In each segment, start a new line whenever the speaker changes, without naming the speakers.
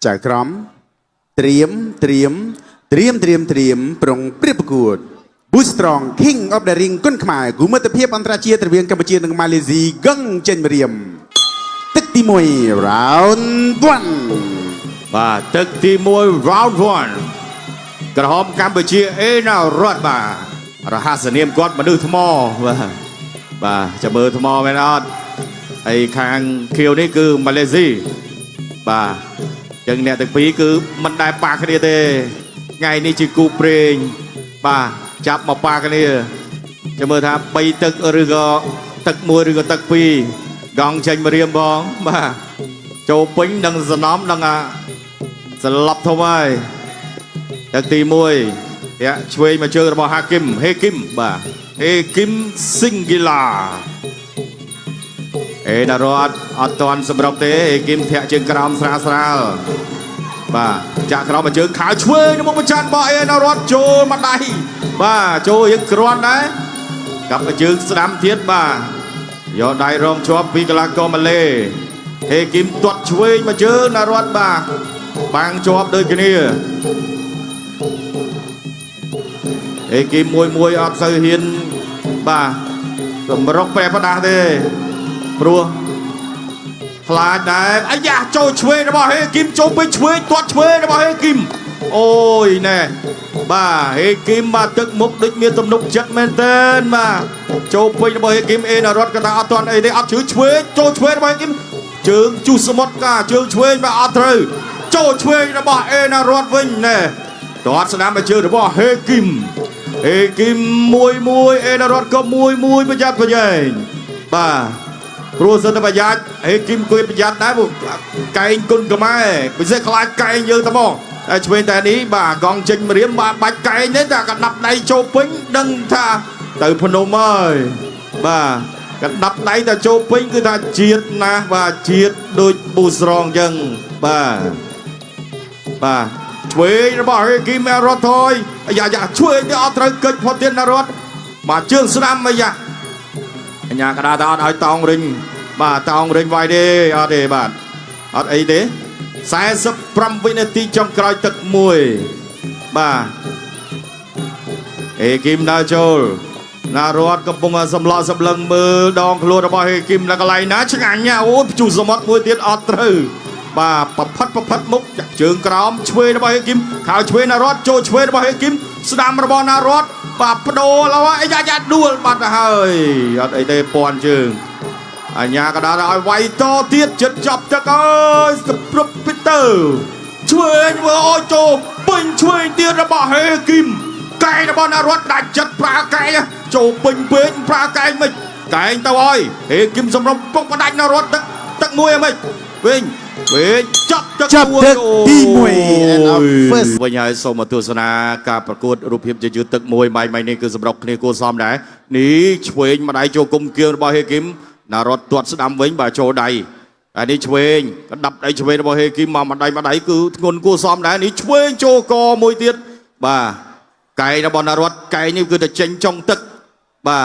จากครอมเตรียมปรงเปรียบประกวดบูสตรอง King of the Ring ก้นขมายกูเมื่อตะเพียบอันตรายตระเวียงกัมพูชีหนึ่งมาเลเซียกังเจนเรียมตึกตีมวยราวน์วัน
บ่าตึกตีมวยราวน์วันกระหอบกัมพูชีน่ารอดบ่ารหัสเนียมกอดมาดูทมอบ่าจะเบอร์ทมอไม่รอดไอ้คางเคียวนี่คือมาเลเซียบ่าจังเนี่ยตึกปีคือมันได้ปากกันเดียไงนี่จีกูเปรย์บ่าจับมาปากกันเนี่ยจะเมื่อทำไปตึกหรือก็ตึกมวยหรือก็ตึกปีกองเชนมาเรียมบองบ่าโจปิ้งดังสนามดังสลับทำไมตึกตีมวยเนี่ยช่วยมาเจอระบบฮากิมเฮกิมบ่าเฮกิมซิงกิลานารอดอัตวันสำหรับเตะกิมเทะจึงกรามสราบ่าจากเรามาเจอขาช่วยนมประจันบ่านารอดโจมาได้บ่าโจยังกรอนนะกับมาเจอสนามเทียนบ่ายอดได้รองชอบพิกลากอมาเล่เฮกิมตรวจช่วยมาเจอนารอดบ่าบางชอบเดินกันนี่เฮกิมมวยอัดเสียหินบ่าสมรบแปรพดาเตปลัวพลาดได้ไอ้ยาโจช่วยนะบ่เฮกิมโจไปช่วยตัวช่วยนะบ่เฮกิมโอ้ยแน่บ่าเฮกิมมาตึกมุกดึกเมียตำนุกจัดแมนเทนมาโจไปนะบ่เฮกิมนารถกระตาอัตวันได้อัดช่วยโจช่วยนะบ่เฮกิมเจิงจูสมดกาเจิงช่วยมาอัดเลยโจช่วยนะบ่นารถวิ่งแน่ตัวสนามมาเจอนะบ่เฮกิมมวยนารถก็มวยประหยัดประหยัดบ่าครูสันตประหยัดเฮกิมคุยประหยัดได้บุกไก่กุนก็ไม่ไปเสียคลายไก่เยอะตะมอแต่ช่วยแต่นี้บ่ากองจิงมาเรียมบ่าใบไก่เนี่ยแต่กันดับในโจปิ้งดังท่าตื่นพนมเลยบ่ากันดับในแต่โจปิ้งคือท่าเจียดนะบ่าเจียดโดยบูสรองยังบ่าช่วยนะบ่เฮกิมแมรอทอยอย่าช่วยเนี่ยเอาตรึกเกิดพอเตียนนารถมาเชื่องสนามมาอย่าnhà cái đá ta nói tòng rình bà tòng rình vài đê ở đây bạn ở ấy đấy sai sắp pram với nét tí trong cõi tật mùi bà ê kim na châu na rót cầm bông sầm lo sầm lưng mưa đòn luôn đó bà ê kim là cái này ná chắc ảnh nha ôi chủ sầm mót mùi tiết ọt từ bà bập múc trường cõm chuối đó bà ê kim khảo chuối na rót châu chuối đó bà ê kim sâm ra bà na rót bà đồ là ai ra đua bắt hơi ở đây đây pon trường nhà cái đó là vay to tiết chật chọc cho coi sập Peterช่วยvừa ôi trồ bìnhช่วยtiết là bà hê kim cái là bọn nó rót đại chật pra cái trồ bình pra cái mình cái anh tao ơi hê kim xong rồi bông có đánh nó rót tắc mùi mình bìnhจับตึกตีมวยวันนี้ส่งมาตัวสนาการประกวดรูปเพียบจะยืดตึกมวยใหม่นี่คือสำหรับนี่กูซ้อมได้นี่ช่วยมาได้โจกุมเกียวบอเฮกิมนารถตรวจสนามวิ่งบ่าโจได้อันนี้ช่วยก็ดับได้ช่วยบอเฮกิมมาได้คือเงินกูซ้อมได้นี่ช่วยโจกอมวยเตียดบ่าไก่นะบอลนารถไก่นี่คือจะเจงจงตึกบ่า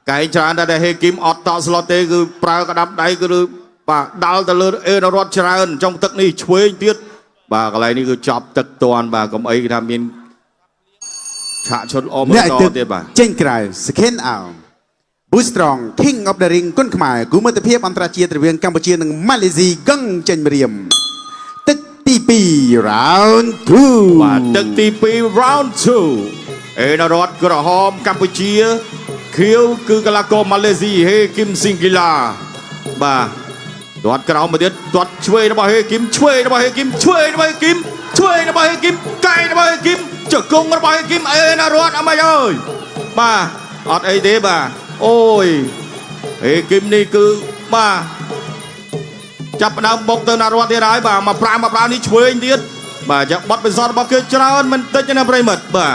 ไก่จานได้เฮกิมออตต่อสโลเตคือปลากระดับได้คือbà đào tờ lơ nó rót tràn trong tấc này chuối tiết bà cái nàyนี่คือจับตึกตอนbàก็ไอ้ทำเป็นฉะชนอมตอเดียบ่า
เจงไกรสเคนเอาบูสตรอง King of the Ring ก้นขมายกูเมื่อตะเพียบอันตรายตระเวียงกัมพูชีหนึ่งมาเลเซียกังเจนเรียมตึกตีปีราวน์2
ว่าตึกตีปีราวน์2นารอดกระหอมกัมพูชีเขียวคือกะลากอมาเลเซียเฮกิมซิงกิลาบ่าตรวจกระเอามาเด็ดตรวจช่วยนะบ่เฮกิมช่วยนะบ่เฮกิมช่วยนะบ่เฮกิมช่วยนะบ่เฮกิมไก่นะบ่เฮกิมจะกงนะบ่เฮกิมนารอดเอามาเลยมาอดไอเดบ่าโอ้ยเฮกิมนี่คือมาจับดาวบกเตอร์นารอดที่ร้ายบ่ามาปรานี่ช่วยเดียดบ่าจะบัดไปสอดบ่เกิดจราอนมันติดในประเมิดบ่า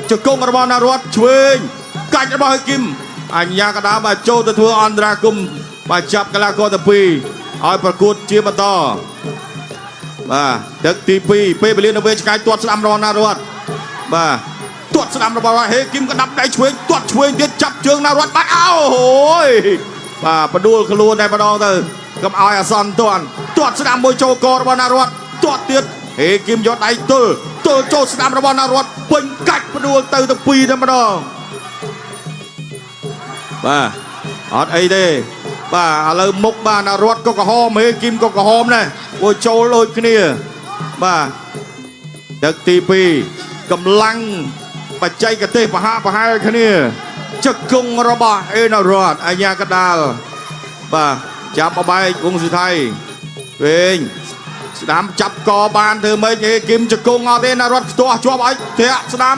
จะกงนะบ่นารอดช่วยไก่นะบ่เฮกิมอันยากระดาบ่าโจตะทัวอันดรากุมมาจับกลากรตะปีเอาประกวดเชียร์มาต่อมาเด็กตีปีไปเรียนเอาเวชกายตรวจสนามรอนารวดมาตรวจสนามรอนเฮกิมก็ดับได้ช่วยตรวจช่วยเด็ดจับเชืองนารวดบัดเอาโอ้ยมาประดูขลุ่นในประดองเตอร์กับเอาอาซันตรวจสนามมวยโจกรบนารวด ទាត់ទៀតហេគឹមយកដៃទល់ចូលស្ដាំរបស់ណារត់ពេញកាច់ផ្ដួលទៅទាំងពីរតែម្ដងបាទអត់អីទេបាទឥឡូវមុខបាទណារត់ក៏ក្រហមហេគឹមក៏ក្រហមដែរព្រោះចូលដូចគ្នាបាទទឹកទី2កម្លាំងបច្ចេកទេសប្រហែលគ្នាជង្គង់របស់អេណារ៉ាត់អាញាកដាលបាទចាប់អបែកវងសិទ្ធិវិញស្ដាំចាប់កបានធ្វើម៉េចអេគឹមជង្គង់អត់ទេណារត់ខ្ទាស់ជាប់ឲ្យធាក់ស្ដាំ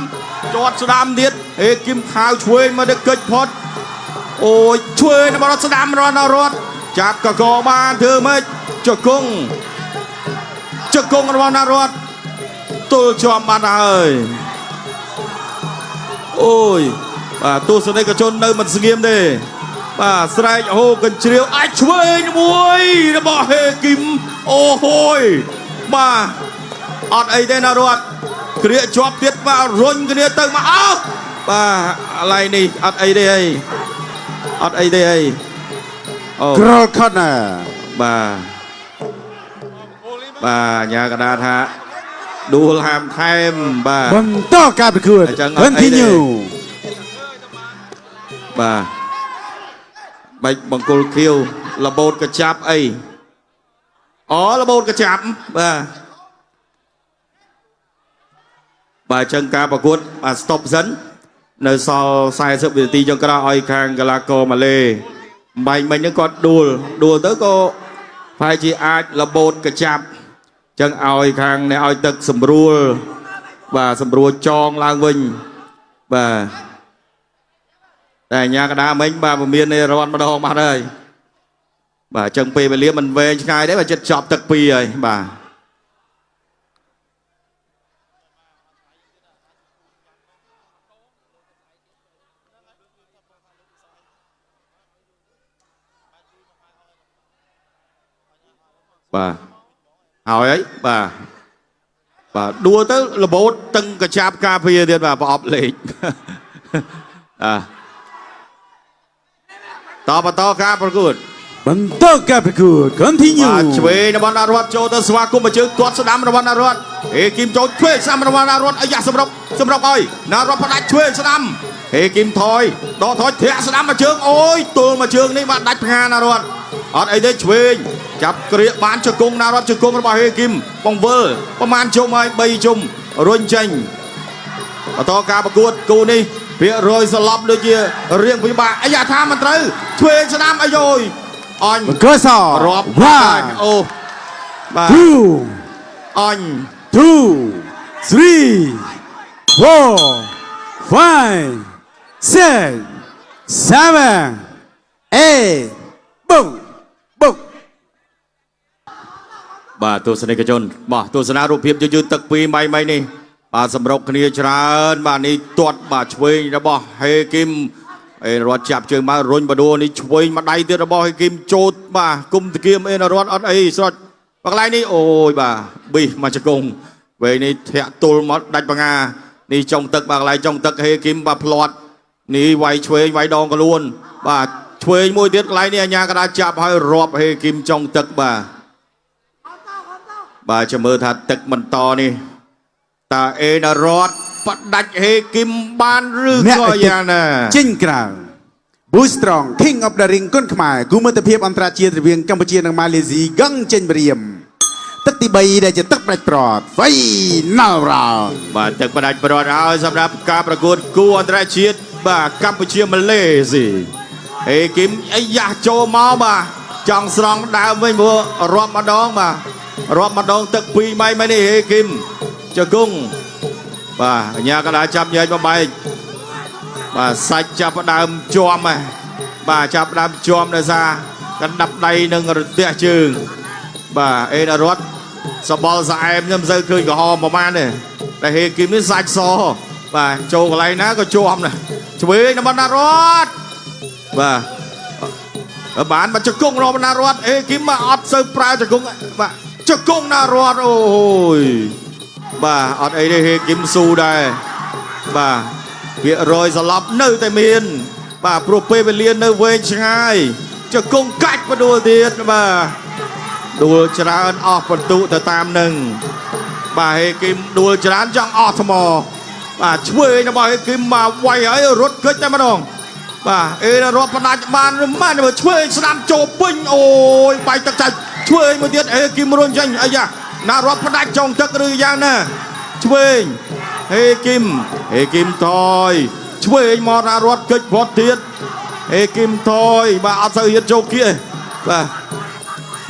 ជាប់ស្ដាំទៀតអេគឹមខាវឆ្វេងមកដឹកកិច្ចផុតអូយឆ្វេងរបស់ស្ដាំរត់ណារត់ចាប់កបានធ្វើម៉េចជង្គង់របស់ណារត់ទល់ជាប់បាត់ហើយអូយបាទទស្សនិកជននៅមិនស្ងៀមទេបាទស្រែកហូកញ្ជ្រៀវអាចឆ្វេងមួយរបស់ហេគឹមអូហូយបាទអត់អីទេណារត់គ្រាជាប់ទៀតបាទរុញគ្នាទៅមកអោបាទឥឡូវនេះអត់អីទេអូ
ក្រលខតណា
បាទញ៉ាកដាថាដួលហាមថែមបាទ
បន្តការប្រកួត continue
បាទបាច់បង្គោលខៀវលបោតកញ្ចាប់អីលបោតកញ្ចាប់បាទចឹងការប្រកួតបាទ stop សិននៅសល់40វិនាទីចុងក្រោយឲ្យខាងកីឡាករម៉ាឡេបាញ់មិញហ្នឹងគាត់ដួលទៅក៏ប្រហែលជាអាចលបោតកញ្ចាប់ចឹងឲ្យខាងអ្នកឲ្យទឹកសម្រួលបាទសម្រួលចងឡើងវិញបាទតែញ៉ាកដាមិញបាទមិនមានរត់ម្ដងបាត់ហើយបាទចឹងពេលវេលាមិនវែងឆ្ងាយទេបាទចិត្តចប់ទឹកពីរហើយបាទហើយបាទដួលទៅលបោតតឹងកញ្ចាប់ការពារទៀតបាទប្រអប់លេខបន្តការប្រកួត
បន្តការប្រកួត continue
បាទឆ្វេងរបស់ណារត់ចូលទៅស្វាគមន៍មកជើងទាត់ស្ដាំរបស់ណារត់ហេគឹមចូលឆ្វេងស្ដាំរបស់ណារត់អាយ៉ាសម្រុកឲ្យណារត់ផ្ដាច់ឆ្វេងស្ដាំហេគឹមថយដកថយធាក់ស្ដាំមកជើងអូយទល់មកជើងនេះបាទដាច់ផ្ងាណារត់អត់អីទេឆ្វេងចាប់ក្រៀកបានជង្គង់ណារត់ជង្គង់របស់ហេគឹមបង្វិលប្រមាណជុំហើយ3ជុំរុញចេញបន្តការប្រកួតគូនេះភាគរយសឡប់ដូចជារៀងពិបាកអាយ៉ាថាមិនត្រូវឆ្វេងស្ដាំអាយយអញ
កស
រាប់អូបាទអញ
2 3 4 5 6 7 8បុក
បាទទស្សនិកជនបាទទស្សនារូបភាពយឺតទឹកពីម៉ៃនេះបាទសម្រុកគ្នាច្រើនបាទនេះទាត់បាទឆ្វេងរបស់ហេគឹមអេរត់ចាប់ជើងមករុញបដូរនេះឆ្វេងមកដៃទៀតរបស់ហេគឹមចូលបាទគុំតគៀមអេរត់អត់អីស្រត់បកន្លែងនេះអូយបាទប៊ីសមកជង្គង់វេនេះធាក់ទល់មកដាច់បងានេះចុងទឹកបាទកន្លែងចុងទឹកហេគឹមបាទផ្លាត់នេះវាយឆ្វេងវាយដងខ្លួនបាទឆ្វេងមួយទៀតកន្លែងនេះអាញាកដាចាប់ឲ្យរាប់ហេគឹមចុងទឹកបាទចាំមើលថាទឹកបន្តនេះតើអេណារ៉តផ្ដាច់ហេគឹមបានឬក៏យ៉ាងណា
ចេញក្រៅ Boostrong King of the Ring គុនខ្មែរគូមិត្តភាពអន្តរជាតិរវាងកម្ពុជានិងម៉ាឡេស៊ីហ្គឹងចេញព្រាមទឹកទី3ដែលជាទឹកផ្ដាច់ប្រត់ Final Round
បាទទឹកផ្ដាច់ប្រត់ហើយសម្រាប់ការប្រកួតគូអន្តរជាតិបាទកម្ពុជាម៉ាឡេស៊ីហេគឹមអាយ៉ាចូលមកបាទចង់ស្រង់ដើមវិញព្រោះរាប់ម្ដងបាទរាប់ម្ដងទឹក2ម៉ៃនេះហេគឹមជង្គង់បាទអញ្ញាកដាចាប់ញែកមកបែកបាទសាច់ចាប់ដើមជាប់បាទចាប់ដើមជាប់ដោយសារកណ្ដាប់ដៃនឹងរទះជើងបាទអេណារត់សបល់ស្អែមខ្ញុំមិនសូវឃើញក្រហមប្រហែលទេតែហេគឹមនេះសាច់សបាទចូលកន្លែងណាក៏ជាប់ដែរឆ្វេងរបស់ណារត់បាទបានមកជង្គង់របស់ណារត់ហេគឹមមកអត់សូវប្រើជង្គង់បាទជង្គង់ណារត់អូយបាទអត់អីទេហេគឹមស៊ូដែរបាទភាគរយសឡប់នៅតែមានបាទព្រោះពេលវេលានៅវែងឆ្ងាយជង្គង់កាច់បដួលទៀតបាទ ដួលច្រើនអស់បន្ទុទៅតាមនឹងបាទហេគីមដួលច្រើនចង់អស់ថ្មបាទឆ្វេងរបស់ហេគីមមកវាយហើយរត់គេចតែម្ដងបាទអេរ៉ាត់ផ្ដាច់បានឬមិនមើលឆ្វេងស្ដាំចូលពេញអូយបែកទឹកចាច់ឆ្វេងមួយទៀតហេគីមរុញចេញអាយ៉ាណារត់ផ្ដាច់ចុងទឹកឬយ៉ាងណាឆ្វេងហេគីមថយឆ្វេងមកណារត់គេចផុតទៀតហេគីមថយបាទអត់សូវហ៊ានចូលគៀបាទ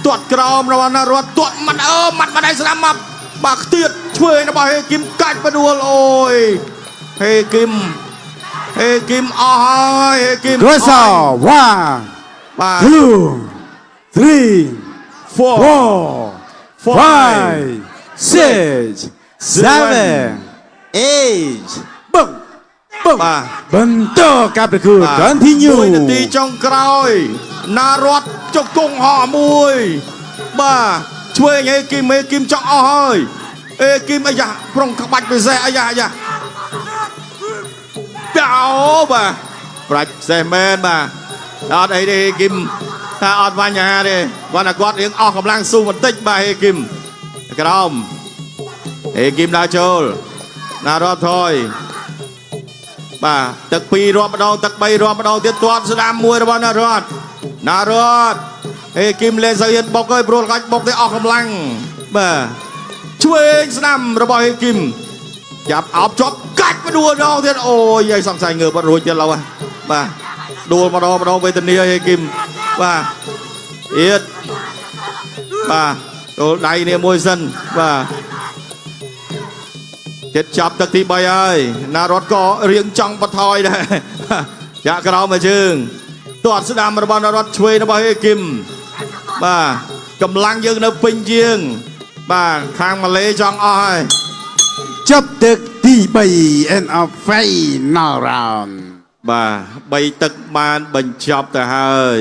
ទាត់ក្រោមរបស់ណារត់ទាត់មិនមាត់មិនដៃស្ដាំមកបាទខ្ទៀតឆ្វេងរបស់ហេគីមកាច់បដួលអូយហេគីមអស់ហើយហេគីម
Grasa 1
បាទ
2 3 4 5 6 7 8បឹង
បាទ
បន្តការប្រកួត continue
1នាទីចុងក្រោយណារត់ចុកគង់ហោះមួយបាទឆ្វេងហេគីមចង់អស់ហើយហេគីមអាយ៉ាប្រុងក្បាច់ពិសេសអាយ៉ាបោបាទប្រាច់ពិសេសមែនបាទអត់អីទេហេគីមថាអត់បញ្ហាទេគាត់ថាគាត់រៀងអស់កម្លាំងស៊ូបន្តិចបាទហេគីមក្រោមហេគីមដើរចូលណារត់ថយបាទទឹក2រាប់ម្ដងទឹក3រាប់ម្ដងទៀតទាត់ស្ដាំមួយរបស់ណារត់ហេគីមលេសូវហ៊ានបុកហើយព្រោះកាច់បុកទៅអស់កម្លាំងបាទឆ្វេងស្ដាំរបស់ហេគីមចាប់អោបជាប់កាច់ដួលម្ដងទៀតអូយយាយសង្ស័យងើបអត់រួចទៀតឡើយបាទដួលម្ដងវេទនាហេគីមបាទអៀតបាទចូលដៃនេះមួយសិនបាទចិត្តចាប់ទឹកទី3ហើយណារត់ក៏រៀងចង់បន្ថយដែរចាក់ក្រោមមកជើងទាត់ស្ដាំរបស់ណារត់ឆ្វេងរបស់ហេគីមបាទកម្លាំងយើងនៅពេញជាងបាទខាងម៉ាឡេចង់អស់ហើយ
ចាប់ទឹកទី3 end of final round
បាទ3ទឹកបានបញ្ចប់ទៅហើយ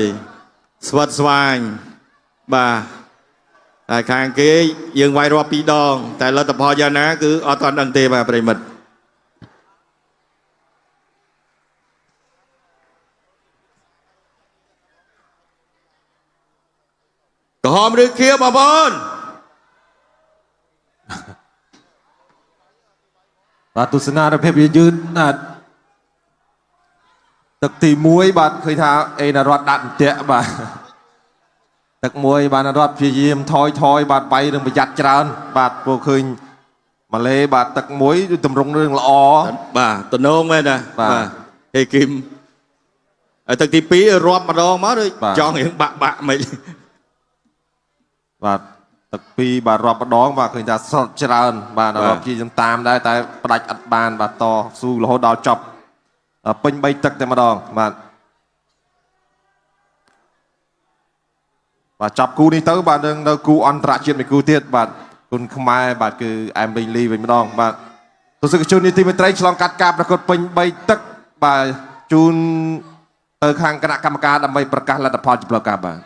ស្វិតស្វាញបាទតែខាងគេយើងវាយរាប់2ដងតែលទ្ធផលយ៉ាងណាគឺអត់ទាន់ដឹងទេបាទប្រិមិត្តក្រហមឬខៀវបងប្អូន
បាទទស្សនារភាពយឺនណាស់ទឹកទី1បាទឃើញថាអេណារ៉ាត់ដាក់អន្ទាក់បាទទឹក1បាទណារ៉ាត់ព្យាយាមថយបាទបៃនឹងប្រយ័ត្នច្រើនបាទព្រោះឃើញម៉ាឡេបាទទឹក1តម្រង់រឿងល្អ
បាទតំណងមែនណាបាទហេគីមហើយទឹកទី2រាប់ម្ដងមកដូចចង់រៀងបាក់មិន
បាទទឹក2បាទរាប់ម្ដងបាទឃើញថាស្រត់ច្រើនបាទរាប់ជាយើងតាមដែរតែផ្ដាច់អត់បានបាទតស៊ូរហូតដល់ចប់ពេញ3ទឹកតែម្ដងបាទចាប់គូនេះទៅបាទនឹងនៅគូអន្តរជាតិមួយគូទៀតបាទគុណខ្មែរបាទគឺអែមលីងលីវិញម្ដងបាទទស្សនិកជននីតិមេត្រីឆ្លងកាត់ការប្រកួតពេញ3ទឹកបាទជូនទៅខាងគណៈកម្មការដើម្បីប្រកាសលទ្ធផលជាផ្លូវការបាទ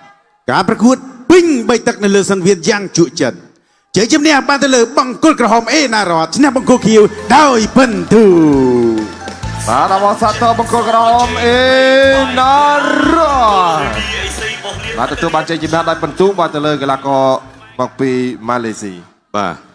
ការប្រកួតពេញ3ទឹកនៅលើសង្វៀនយ៉ាងជក់ចិត្តជ័យជំនះបានទៅលើបង្គោលក្រហមអេណារ៉តឈ្នះបង្គោលខៀវដោយពិន្ទុ
បាទរបស់សាទរបង្គោលក្រហមអេណារ៉តបាទទទួលបានជ័យជំនះដោយពិន្ទុបាទទៅលើកីឡាករមកពីម៉ាឡេស៊ី
បាទ